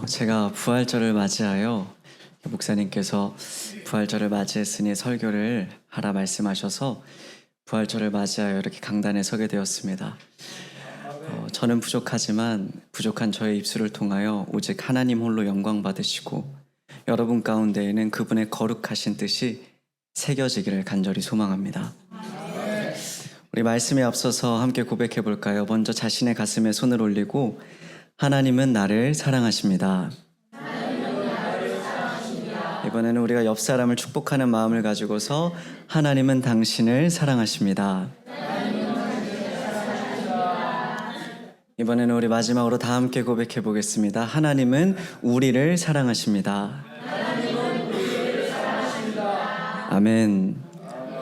제가 부활절을 맞이하여 목사님께서 부활절을 맞이했으니 설교를 하라 말씀하셔서 부활절을 맞이하여 이렇게 강단에 서게 되었습니다. 저는 부족하지만 부족한 저의 입술을 통하여 오직 하나님 홀로 영광 받으시고 여러분 가운데에는 그분의 거룩하신 뜻이 새겨지기를 간절히 소망합니다. 우리 말씀에 앞서서 함께 고백해 볼까요? 먼저 자신의 가슴에 손을 올리고 하나님은 나를 사랑하십니다. 이번에는 우리가 옆 사람을 축복하는 마음을 가지고서 하나님은 당신을 사랑하십니다. 이번에는 우리 마지막으로 다 함께 고백해 보겠습니다. 하나님은 우리를 사랑하십니다. 아멘.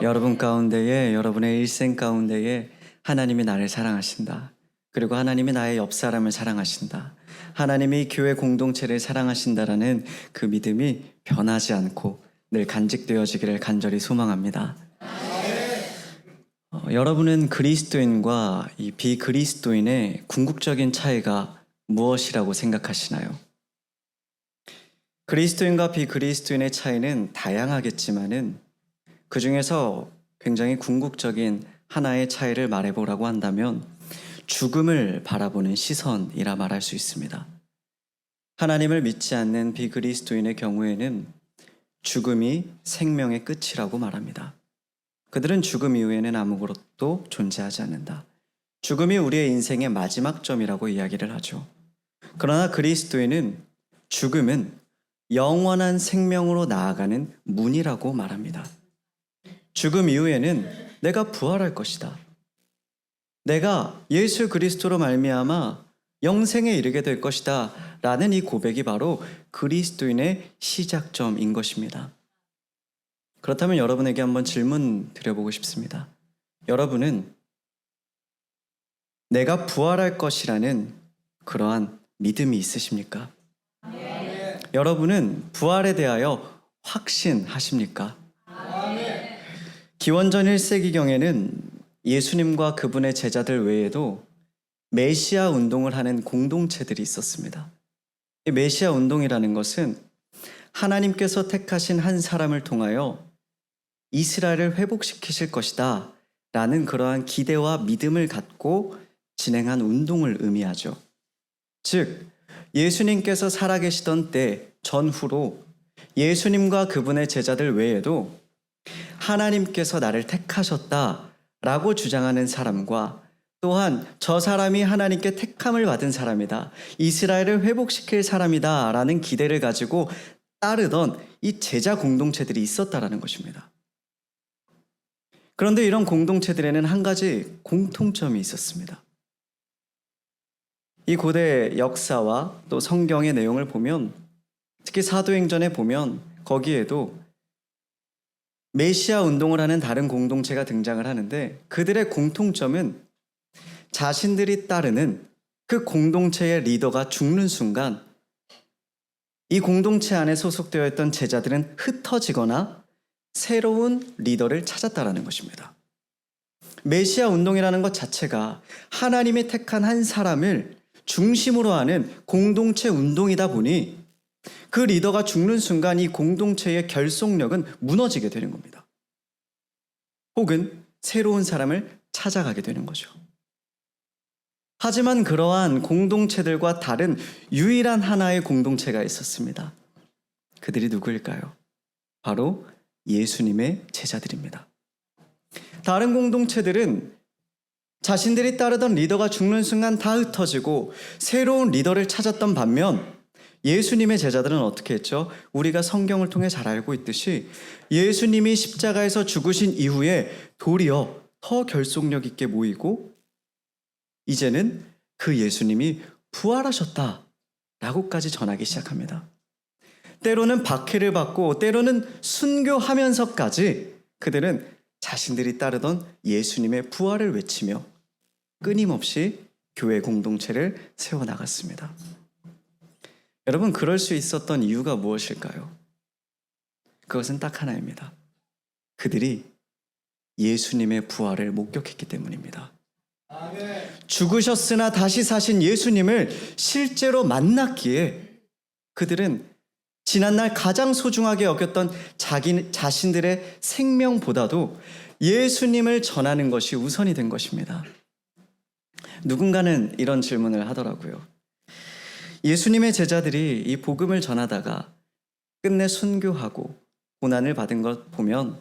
여러분 가운데에, 여러분의 일생 가운데에 하나님이 나를 사랑하신다. 그리고 하나님이 나의 옆 사람을 사랑하신다. 하나님이 교회 공동체를 사랑하신다라는 그 믿음이 변하지 않고 늘 간직되어지기를 간절히 소망합니다. 여러분은 그리스도인과 이 비그리스도인의 궁극적인 차이가 무엇이라고 생각하시나요? 그리스도인과 비그리스도인의 차이는 다양하겠지만은 그 중에서 굉장히 궁극적인 하나의 차이를 말해보라고 한다면 죽음을 바라보는 시선이라 말할 수 있습니다. 하나님을 믿지 않는 비그리스도인의 경우에는 죽음이 생명의 끝이라고 말합니다. 그들은 죽음 이후에는 아무것도 존재하지 않는다. 죽음이 우리의 인생의 마지막 점이라고 이야기를 하죠. 그러나 그리스도인은 죽음은 영원한 생명으로 나아가는 문이라고 말합니다. 죽음 이후에는 내가 부활할 것이다. 내가 예수 그리스도로 말미암아 영생에 이르게 될 것이다 라는 이 고백이 바로 그리스도인의 시작점인 것입니다. 그렇다면 여러분에게 한번 질문 드려보고 싶습니다. 여러분은 내가 부활할 것이라는 그러한 믿음이 있으십니까? 네. 여러분은 부활에 대하여 확신하십니까? 네. 기원전 1세기경에는 예수님과 그분의 제자들 외에도 메시아 운동을 하는 공동체들이 있었습니다. 이 메시아 운동이라는 것은 하나님께서 택하신 한 사람을 통하여 이스라엘을 회복시키실 것이다 라는 그러한 기대와 믿음을 갖고 진행한 운동을 의미하죠. 즉 예수님께서 살아계시던 때 전후로 예수님과 그분의 제자들 외에도 하나님께서 나를 택하셨다 라고 주장하는 사람과 또한 저 사람이 하나님께 택함을 받은 사람이다, 이스라엘을 회복시킬 사람이다 라는 기대를 가지고 따르던 이 제자 공동체들이 있었다라는 것입니다. 그런데 이런 공동체들에는 한 가지 공통점이 있었습니다. 이 고대 역사와 또 성경의 내용을 보면, 특히 사도행전에 보면 거기에도 메시아 운동을 하는 다른 공동체가 등장을 하는데 그들의 공통점은 자신들이 따르는 그 공동체의 리더가 죽는 순간 이 공동체 안에 소속되어 있던 제자들은 흩어지거나 새로운 리더를 찾았다라는 것입니다. 메시아 운동이라는 것 자체가 하나님이 택한 한 사람을 중심으로 하는 공동체 운동이다 보니 그 리더가 죽는 순간 이 공동체의 결속력은 무너지게 되는 겁니다. 혹은 새로운 사람을 찾아가게 되는 거죠. 하지만 그러한 공동체들과 다른 유일한 하나의 공동체가 있었습니다. 그들이 누구일까요? 바로 예수님의 제자들입니다. 다른 공동체들은 자신들이 따르던 리더가 죽는 순간 다 흩어지고 새로운 리더를 찾았던 반면 예수님의 제자들은 어떻게 했죠? 우리가 성경을 통해 잘 알고 있듯이 예수님이 십자가에서 죽으신 이후에 도리어 더 결속력 있게 모이고 이제는 그 예수님이 부활하셨다라고까지 전하기 시작합니다. 때로는 박해를 받고 때로는 순교하면서까지 그들은 자신들이 따르던 예수님의 부활을 외치며 끊임없이 교회 공동체를 세워나갔습니다. 여러분, 그럴 수 있었던 이유가 무엇일까요? 그것은 딱 하나입니다. 그들이 예수님의 부활을 목격했기 때문입니다. 죽으셨으나 다시 사신 예수님을 실제로 만났기에 그들은 지난날 가장 소중하게 여겼던 자기 자신들의 생명보다도 예수님을 전하는 것이 우선이 된 것입니다. 누군가는 이런 질문을 하더라고요. 예수님의 제자들이 이 복음을 전하다가 끝내 순교하고 고난을 받은 것 보면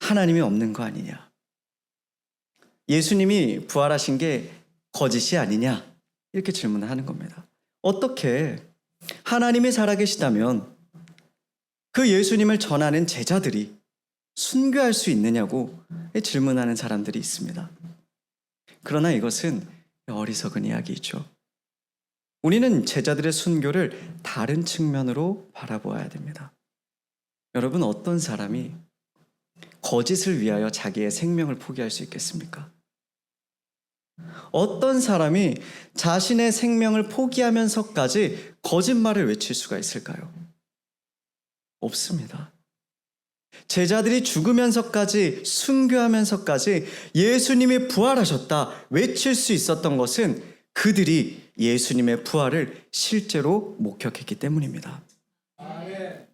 하나님이 없는 거 아니냐? 예수님이 부활하신 게 거짓이 아니냐? 이렇게 질문을 하는 겁니다. 어떻게 하나님이 살아계시다면 그 예수님을 전하는 제자들이 순교할 수 있느냐고 질문하는 사람들이 있습니다. 그러나 이것은 어리석은 이야기이죠. 우리는 제자들의 순교를 다른 측면으로 바라보아야 됩니다. 여러분, 어떤 사람이 거짓을 위하여 자기의 생명을 포기할 수 있겠습니까? 어떤 사람이 자신의 생명을 포기하면서까지 거짓말을 외칠 수가 있을까요? 없습니다. 제자들이 죽으면서까지, 순교하면서까지 예수님이 부활하셨다 외칠 수 있었던 것은 그들이 예수님의 부활을 실제로 목격했기 때문입니다. 아멘.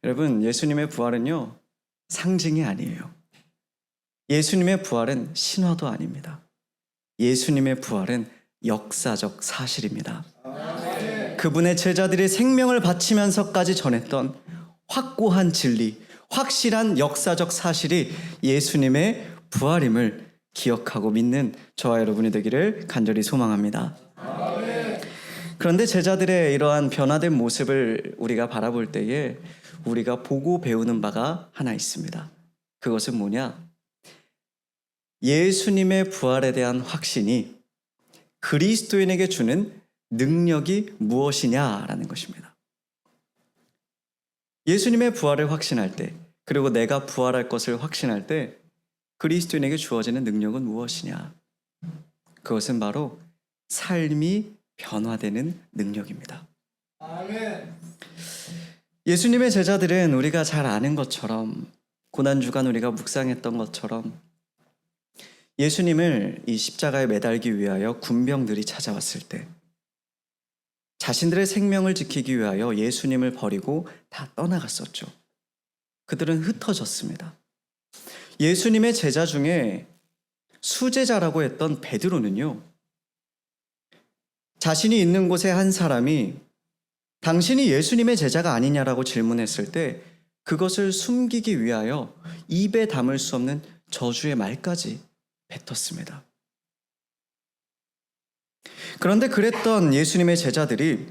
여러분, 예수님의 부활은요, 상징이 아니에요. 예수님의 부활은 신화도 아닙니다. 예수님의 부활은 역사적 사실입니다. 아멘. 그분의 제자들이 생명을 바치면서까지 전했던 확고한 진리, 확실한 역사적 사실이 예수님의 부활임을 기억하고 믿는 저와 여러분이 되기를 간절히 소망합니다. 아멘. 그런데 제자들의 이러한 변화된 모습을 우리가 바라볼 때에 우리가 보고 배우는 바가 하나 있습니다. 그것은 뭐냐? 예수님의 부활에 대한 확신이 그리스도인에게 주는 능력이 무엇이냐라는 것입니다. 예수님의 부활을 확신할 때, 그리고 내가 부활할 것을 확신할 때 그리스도인에게 주어지는 능력은 무엇이냐? 그것은 바로 삶이 변화되는 능력입니다. 아멘. 예수님의 제자들은 우리가 잘 아는 것처럼, 고난주간 우리가 묵상했던 것처럼 예수님을 이 십자가에 매달기 위하여 군병들이 찾아왔을 때 자신들의 생명을 지키기 위하여 예수님을 버리고 다 떠나갔었죠. 그들은 흩어졌습니다. 예수님의 제자 중에 수제자라고 했던 베드로는요, 자신이 있는 곳에 한 사람이 당신이 예수님의 제자가 아니냐라고 질문했을 때 그것을 숨기기 위하여 입에 담을 수 없는 저주의 말까지 뱉었습니다. 그런데 그랬던 예수님의 제자들이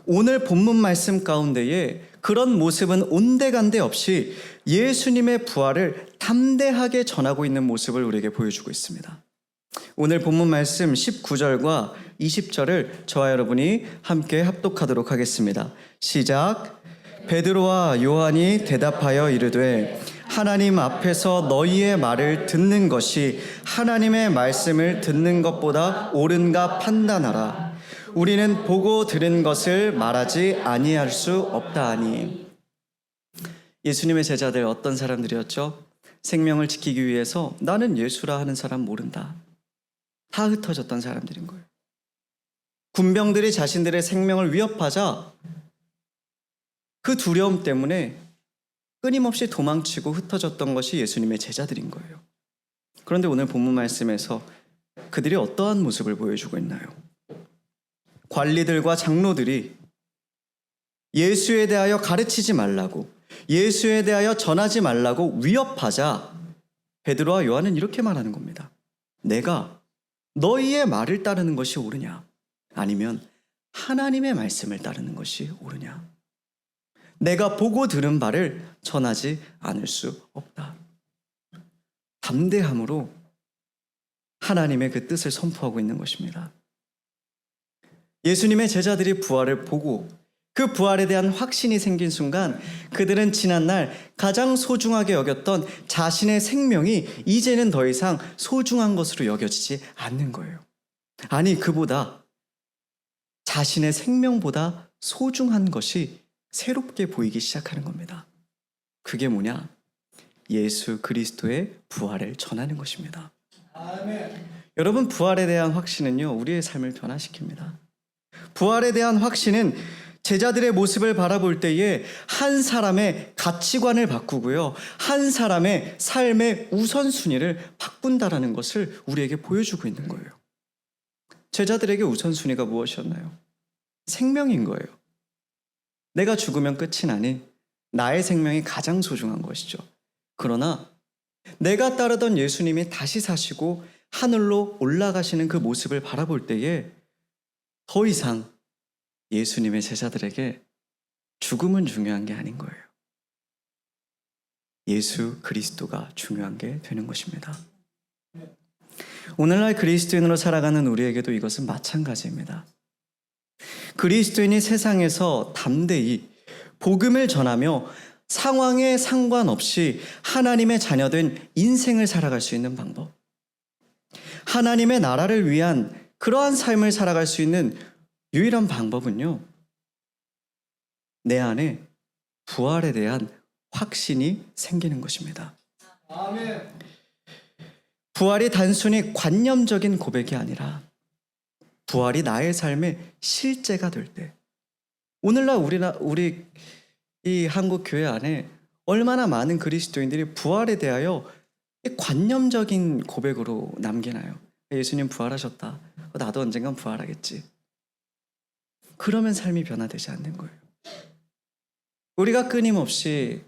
오늘 본문 말씀 가운데에 그런 모습은 온데간데 없이 예수님의 부활을 담대하게 전하고 있는 모습을 우리에게 보여주고 있습니다. 오늘 본문 말씀 19절과 20절을 저와 여러분이 함께 합독하도록 하겠습니다. 시작. 베드로와 요한이 대답하여 이르되 하나님 앞에서 너희의 말을 듣는 것이 하나님의 말씀을 듣는 것보다 옳은가 판단하라. 우리는 보고 들은 것을 말하지 아니할 수 없다하니. 예수님의 제자들 어떤 사람들이었죠? 생명을 지키기 위해서 나는 예수라 하는 사람 모른다. 다 흩어졌던 사람들인 거예요. 군병들이 자신들의 생명을 위협하자 그 두려움 때문에 끊임없이 도망치고 흩어졌던 것이 예수님의 제자들인 거예요. 그런데 오늘 본문 말씀에서 그들이 어떠한 모습을 보여주고 있나요? 관리들과 장로들이 예수에 대하여 가르치지 말라고, 예수에 대하여 전하지 말라고 위협하자 베드로와 요한은 이렇게 말하는 겁니다. 내가 너희의 말을 따르는 것이 옳으냐? 아니면 하나님의 말씀을 따르는 것이 옳으냐? 내가 보고 들은 바를 전하지 않을 수 없다. 담대함으로 하나님의 그 뜻을 선포하고 있는 것입니다. 예수님의 제자들이 부활을 보고 그 부활에 대한 확신이 생긴 순간 그들은 지난날 가장 소중하게 여겼던 자신의 생명이 이제는 더 이상 소중한 것으로 여겨지지 않는 거예요. 아니, 그보다 자신의 생명보다 소중한 것이 새롭게 보이기 시작하는 겁니다. 그게 뭐냐? 예수 그리스도의 부활을 전하는 것입니다. 아멘. 여러분, 부활에 대한 확신은요, 우리의 삶을 변화시킵니다. 부활에 대한 확신은 제자들의 모습을 바라볼 때에 한 사람의 가치관을 바꾸고요. 한 사람의 삶의 우선순위를 바꾼다라는 것을 우리에게 보여주고 있는 거예요. 제자들에게 우선순위가 무엇이었나요? 생명인 거예요. 내가 죽으면 끝이 나니 나의 생명이 가장 소중한 것이죠. 그러나 내가 따르던 예수님이 다시 사시고 하늘로 올라가시는 그 모습을 바라볼 때에 더 이상 예수님의 제자들에게 죽음은 중요한 게 아닌 거예요. 예수 그리스도가 중요한 게 되는 것입니다. 오늘날 그리스도인으로 살아가는 우리에게도 이것은 마찬가지입니다. 그리스도인이 세상에서 담대히 복음을 전하며 상황에 상관없이 하나님의 자녀된 인생을 살아갈 수 있는 방법, 하나님의 나라를 위한 그러한 삶을 살아갈 수 있는 유일한 방법은요, 내 안에 부활에 대한 확신이 생기는 것입니다. 아멘. 부활이 단순히 관념적인 고백이 아니라 부활이 나의 삶의 실제가 될 때, 오늘날 우리 이 한국 교회 안에 얼마나 많은 그리스도인들이 부활에 대하여 관념적인 고백으로 남기나요? 예수님 부활하셨다. 나도 언젠간 부활하겠지. 그러면 삶이 변화되지 않는 거예요. 우리가 끊임없이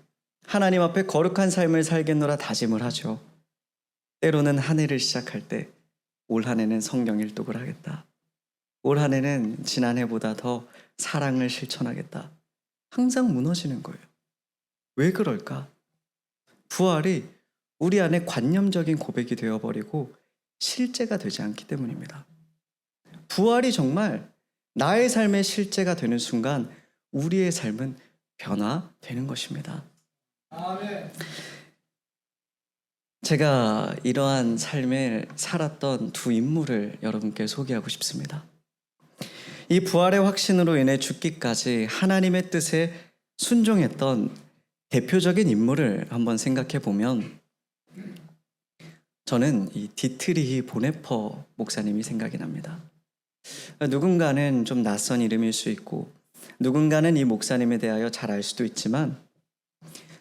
하나님 앞에 거룩한 삶을 살겠노라 다짐을 하죠. 때로는 한 해를 시작할 때 올 한 해는 성경 일독을 하겠다. 올 한 해는 지난해보다 더 사랑을 실천하겠다. 항상 무너지는 거예요. 왜 그럴까? 부활이 우리 안에 관념적인 고백이 되어버리고 실제가 되지 않기 때문입니다. 부활이 정말 나의 삶의 실제가 되는 순간 우리의 삶은 변화되는 것입니다. 아멘. 제가 이러한 삶을 살았던 두 인물을 여러분께 소개하고 싶습니다. 이 부활의 확신으로 인해 죽기까지 하나님의 뜻에 순종했던 대표적인 인물을 한번 생각해 보면 저는 이 디트리히 보네퍼 목사님이 생각이 납니다. 누군가는 좀 낯선 이름일 수 있고 누군가는 이 목사님에 대하여 잘 알 수도 있지만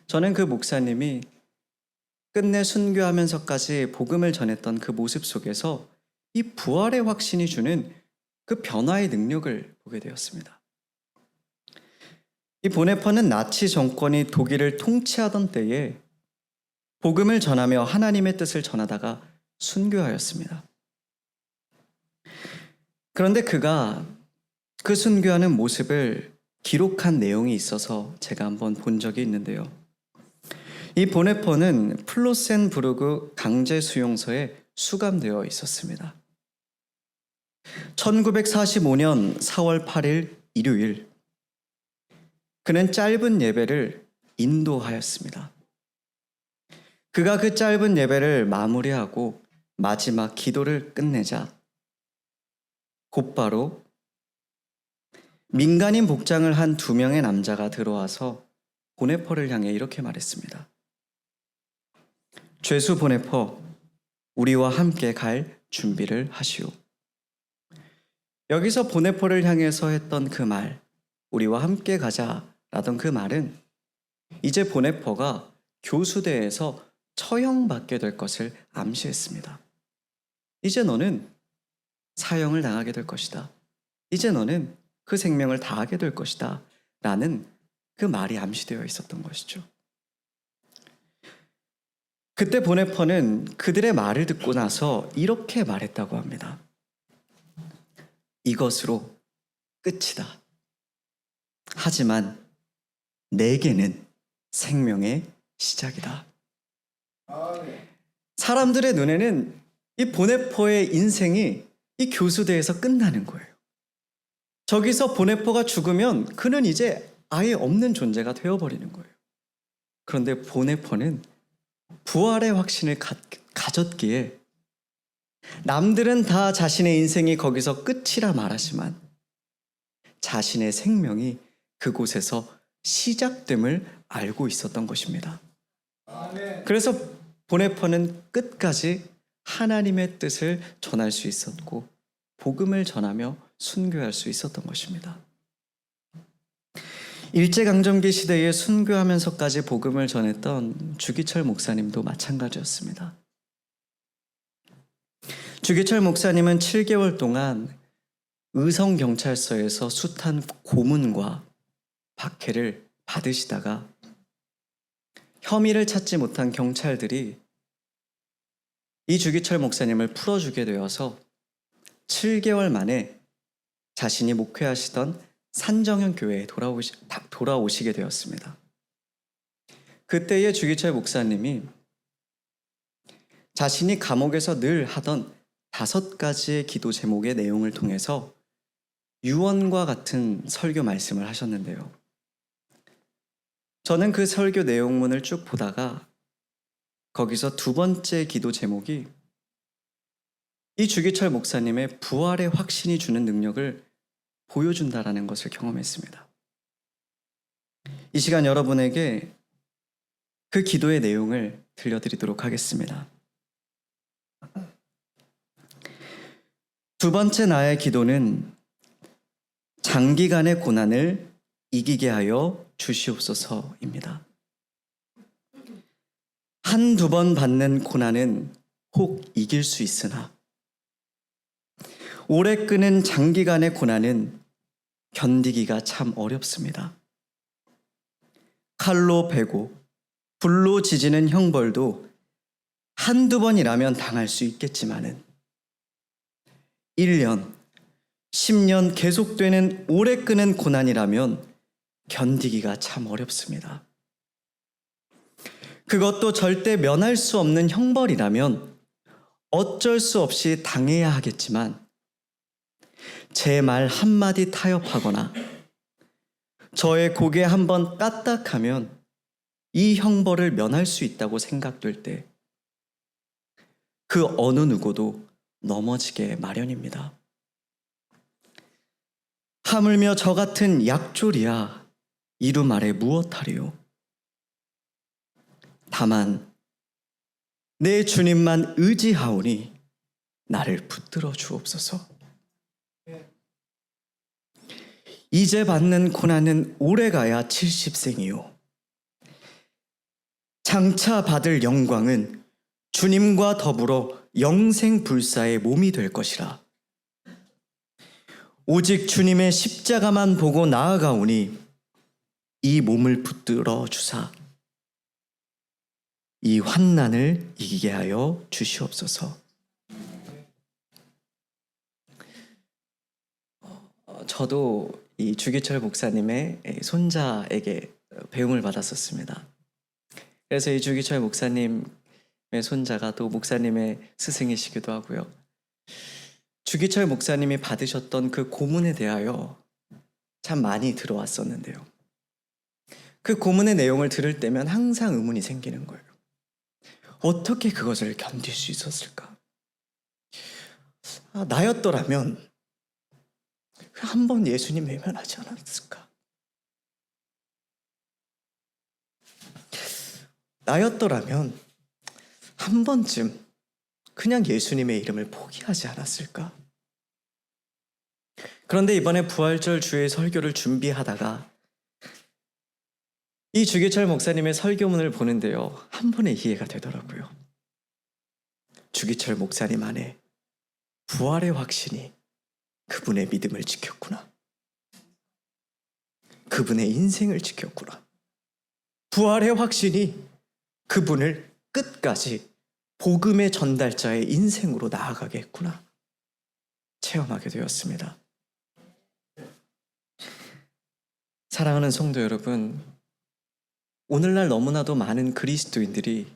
저는 그 목사님이 끝내 순교하면서까지 복음을 전했던 그 모습 속에서 이 부활의 확신이 주는 그 변화의 능력을 보게 되었습니다. 이 보네퍼는 나치 정권이 독일을 통치하던 때에 복음을 전하며 하나님의 뜻을 전하다가 순교하였습니다. 그런데 그가 그 순교하는 모습을 기록한 내용이 있어서 제가 한번 본 적이 있는데요. 이 보네퍼는 플로센부르크 강제 수용소에 수감되어 있었습니다. 1945년 4월 8일 일요일, 그는 짧은 예배를 인도하였습니다. 그가 그 짧은 예배를 마무리하고 마지막 기도를 끝내자 곧바로 민간인 복장을 한 2명의 남자가 들어와서 보네퍼를 향해 이렇게 말했습니다. 죄수 보네퍼, 우리와 함께 갈 준비를 하시오. 여기서 보네퍼를 향해서 했던 그 말, 우리와 함께 가자라던 그 말은 이제 보네퍼가 교수대에서 처형받게 될 것을 암시했습니다. 이제 너는 사형을 당하게 될 것이다. 이제 너는 그 생명을 다하게 될 것이다. 라는 그 말이 암시되어 있었던 것이죠. 그때 보네퍼는 그들의 말을 듣고 나서 이렇게 말했다고 합니다. 이것으로 끝이다. 하지만 내게는 생명의 시작이다. 사람들의 눈에는 이 보네퍼의 인생이 이 교수대에서 끝나는 거예요. 저기서 보네퍼가 죽으면 그는 이제 아예 없는 존재가 되어버리는 거예요. 그런데 보네퍼는 부활의 확신을 가졌기에 남들은 다 자신의 인생이 거기서 끝이라 말하지만 자신의 생명이 그곳에서 시작됨을 알고 있었던 것입니다. 그래서 보네퍼는 끝까지 하나님의 뜻을 전할 수 있었고 복음을 전하며 순교할 수 있었던 것입니다. 일제강점기 시대에 순교하면서까지 복음을 전했던 주기철 목사님도 마찬가지였습니다. 주기철 목사님은 7개월 동안 의성경찰서에서 숱한 고문과 박해를 받으시다가 혐의를 찾지 못한 경찰들이 이 주기철 목사님을 풀어주게 되어서 7개월 만에 자신이 목회하시던 산정현 교회에 돌아오시게 되었습니다. 그때의 주기철 목사님이 자신이 감옥에서 늘 하던 5가지의 기도 제목의 내용을 통해서 유언과 같은 설교 말씀을 하셨는데요. 저는 그 설교 내용문을 쭉 보다가 거기서 2번째 기도 제목이 이 주기철 목사님의 부활의 확신이 주는 능력을 보여준다라는 것을 경험했습니다. 이 시간 여러분에게 그 기도의 내용을 들려드리도록 하겠습니다. 2번째 나의 기도는 장기간의 고난을 이기게 하여 주시옵소서입니다. 한두 번 받는 고난은 혹 이길 수 있으나 오래 끄는 장기간의 고난은 견디기가 참 어렵습니다. 칼로 베고 불로 지지는 형벌도 한두 번이라면 당할 수 있겠지만은 1년, 10년 계속되는 오래 끄는 고난이라면 견디기가 참 어렵습니다. 그것도 절대 면할 수 없는 형벌이라면 어쩔 수 없이 당해야 하겠지만 제 말 한마디 타협하거나 저의 고개 한번 까딱하면 이 형벌을 면할 수 있다고 생각될 때 그 어느 누구도 넘어지게 마련입니다. 하물며 저 같은 약졸이야 이루 말해 무엇하리요. 다만 내 주님만 의지하오니 나를 붙들어 주옵소서. 이제 받는 고난은 오래가야 70생이요. 장차 받을 영광은 주님과 더불어 영생불사의 몸이 될 것이라. 오직 주님의 십자가만 보고 나아가오니 이 몸을 붙들어 주사 이 환난을 이기게 하여 주시옵소서. 저도 이 주기철 목사님의 손자에게 배움을 받았었습니다. 그래서 이 주기철 목사님의 손자가 또 목사님의 스승이시기도 하고요. 주기철 목사님이 받으셨던 그 고문에 대하여 참 많이 들어왔었는데요. 그 고문의 내용을 들을 때면 항상 의문이 생기는 거예요. 어떻게 그것을 견딜 수 있었을까? 나였더라면 한 번 예수님 외면하지 않았을까? 나였더라면 한 번쯤 그냥 예수님의 이름을 포기하지 않았을까? 그런데 이번에 부활절 주일 설교를 준비하다가 이 주기철 목사님의 설교문을 보는데요, 한 번에 이해가 되더라고요. 주기철 목사님 안에 부활의 확신이 그분의 믿음을 지켰구나. 그분의 인생을 지켰구나. 부활의 확신이 그분을 끝까지 복음의 전달자의 인생으로 나아가게 했구나. 체험하게 되었습니다. 사랑하는 성도 여러분, 오늘날 너무나도 많은 그리스도인들이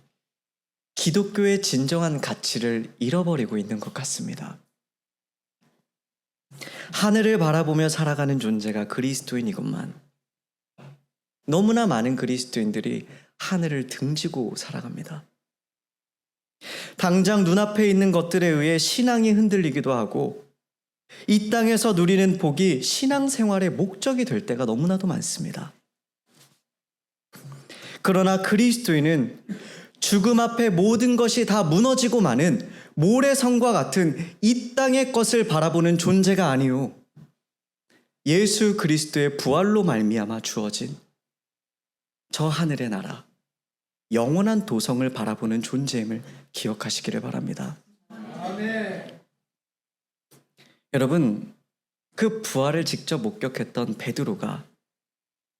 기독교의 진정한 가치를 잃어버리고 있는 것 같습니다. 하늘을 바라보며 살아가는 존재가 그리스도인이건만 너무나 많은 그리스도인들이 하늘을 등지고 살아갑니다. 당장 눈앞에 있는 것들에 의해 신앙이 흔들리기도 하고 이 땅에서 누리는 복이 신앙생활의 목적이 될 때가 너무나도 많습니다. 그러나 그리스도인은 죽음 앞에 모든 것이 다 무너지고 마는 모래성과 같은 이 땅의 것을 바라보는 존재가 아니요, 예수 그리스도의 부활로 말미암아 주어진 저 하늘의 나라, 영원한 도성을 바라보는 존재임을 기억하시기를 바랍니다. 아멘. 여러분, 그 부활을 직접 목격했던 베드로가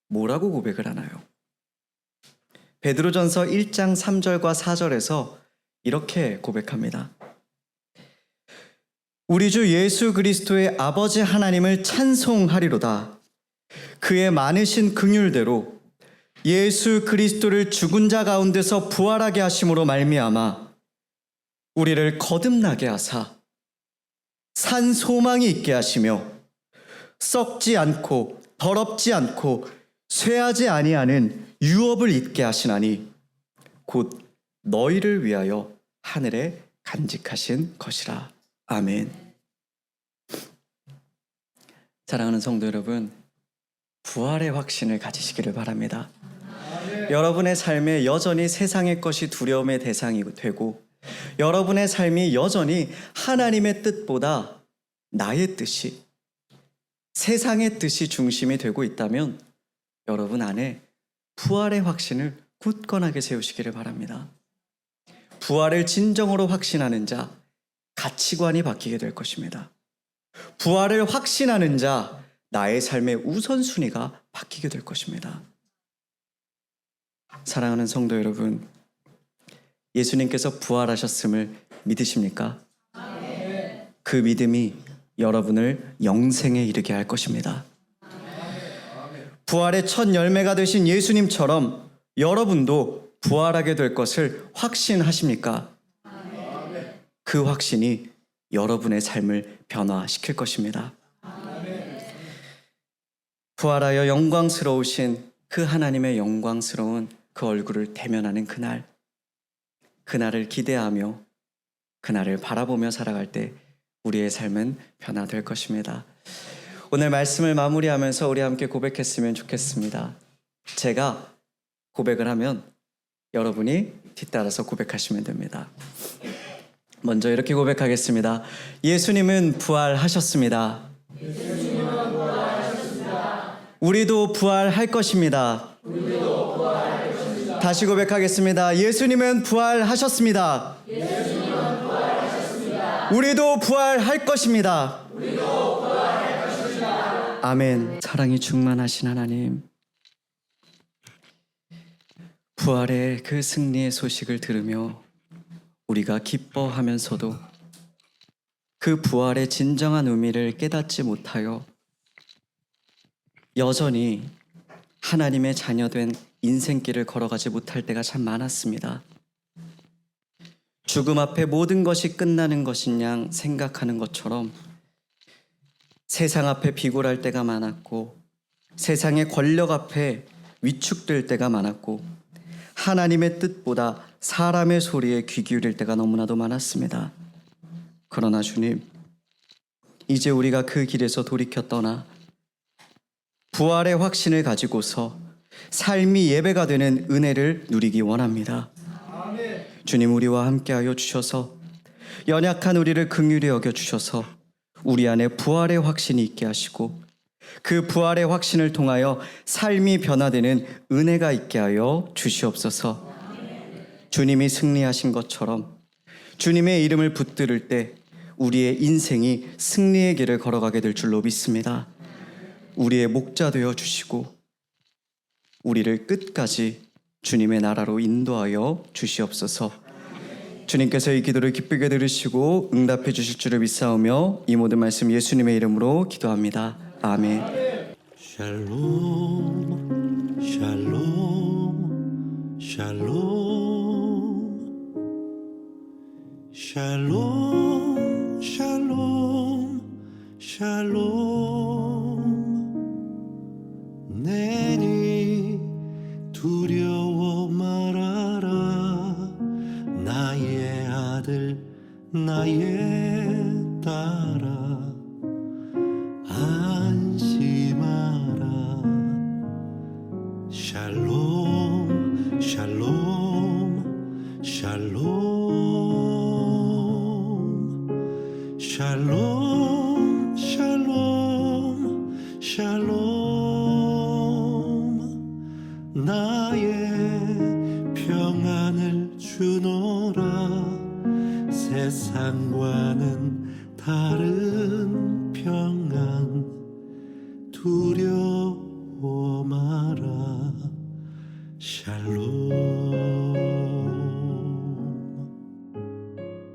뭐라고 고백을 하나요? 베드로전서 1장 3절과 4절에서 이렇게 고백합니다. 우리 주 예수 그리스도의 아버지 하나님을 찬송하리로다. 그의 많으신 긍휼대로 예수 그리스도를 죽은 자 가운데서 부활하게 하심으로 말미암아 우리를 거듭나게 하사 산 소망이 있게 하시며 썩지 않고 더럽지 않고 쇠하지 아니하는 유업을 있게 하시나니 곧 너희를 위하여 하늘에 간직하신 것이라. 아멘. 사랑하는 성도 여러분, 부활의 확신을 가지시기를 바랍니다. 여러분의 삶에 여전히 세상의 것이 두려움의 대상이 되고 여러분의 삶이 여전히 하나님의 뜻보다 나의 뜻이, 세상의 뜻이 중심이 되고 있다면 여러분 안에 부활의 확신을 굳건하게 세우시기를 바랍니다. 부활을 진정으로 확신하는 자, 가치관이 바뀌게 될 것입니다. 부활을 확신하는 자, 나의 삶의 우선순위가 바뀌게 될 것입니다. 사랑하는 성도 여러분, 예수님께서 부활하셨음을 믿으십니까? 그 믿음이 여러분을 영생에 이르게 할 것입니다. 부활의 첫 열매가 되신 예수님처럼 여러분도 부활하게 될 것을 확신하십니까? 그 확신이 여러분의 삶을 변화시킬 것입니다. 부활하여 영광스러우신 그 하나님의 영광스러운 그 얼굴을 대면하는 그날을 기대하며 그날을 바라보며 살아갈 때 우리의 삶은 변화될 것입니다. 오늘 말씀을 마무리하면서 우리 함께 고백했으면 좋겠습니다. 제가 고백을 하면 여러분이 뒤따라서 고백하시면 됩니다. 먼저 이렇게 고백하겠습니다. 예수님은 부활하셨습니다. 우리도 부활할 것입니다. 다시 고백하겠습니다. 예수님은 부활하셨습니다. 우리도 부활할 것입니다. 아멘. 사랑이 충만하신 하나님, 부활의 그 승리의 소식을 들으며 우리가 기뻐하면서도 그 부활의 진정한 의미를 깨닫지 못하여 여전히 하나님의 자녀된 인생길을 걸어가지 못할 때가 참 많았습니다. 죽음 앞에 모든 것이 끝나는 것인 양 생각하는 것처럼 세상 앞에 비굴할 때가 많았고 세상의 권력 앞에 위축될 때가 많았고 하나님의 뜻보다 사람의 소리에 귀 기울일 때가 너무나도 많았습니다. 그러나 주님, 이제 우리가 그 길에서 돌이켜 떠나 부활의 확신을 가지고서 삶이 예배가 되는 은혜를 누리기 원합니다. 주님, 우리와 함께하여 주셔서 연약한 우리를 긍휼히 여겨주셔서 우리 안에 부활의 확신이 있게 하시고 그 부활의 확신을 통하여 삶이 변화되는 은혜가 있게 하여 주시옵소서. 주님이 승리하신 것처럼 주님의 이름을 붙들을 때 우리의 인생이 승리의 길을 걸어가게 될 줄로 믿습니다. 우리의 목자 되어 주시고 우리를 끝까지 주님의 나라로 인도하여 주시옵소서. 주님께서 이 기도를 기쁘게 들으시고 응답해 주실 줄을 믿사오며 이 모든 말씀 예수님의 이름으로 기도합니다. 아멘. 샬롬 샬롬 샬롬 샬롬 샬롬 샬롬 내니 두려워 말아라 나의 아들 나의 딸아 안심하라 샬롬 샬롬 샬롬 샬롬 샬롬 샬롬 주노라 세상과는 다른 평안 두려워 마라 샬롬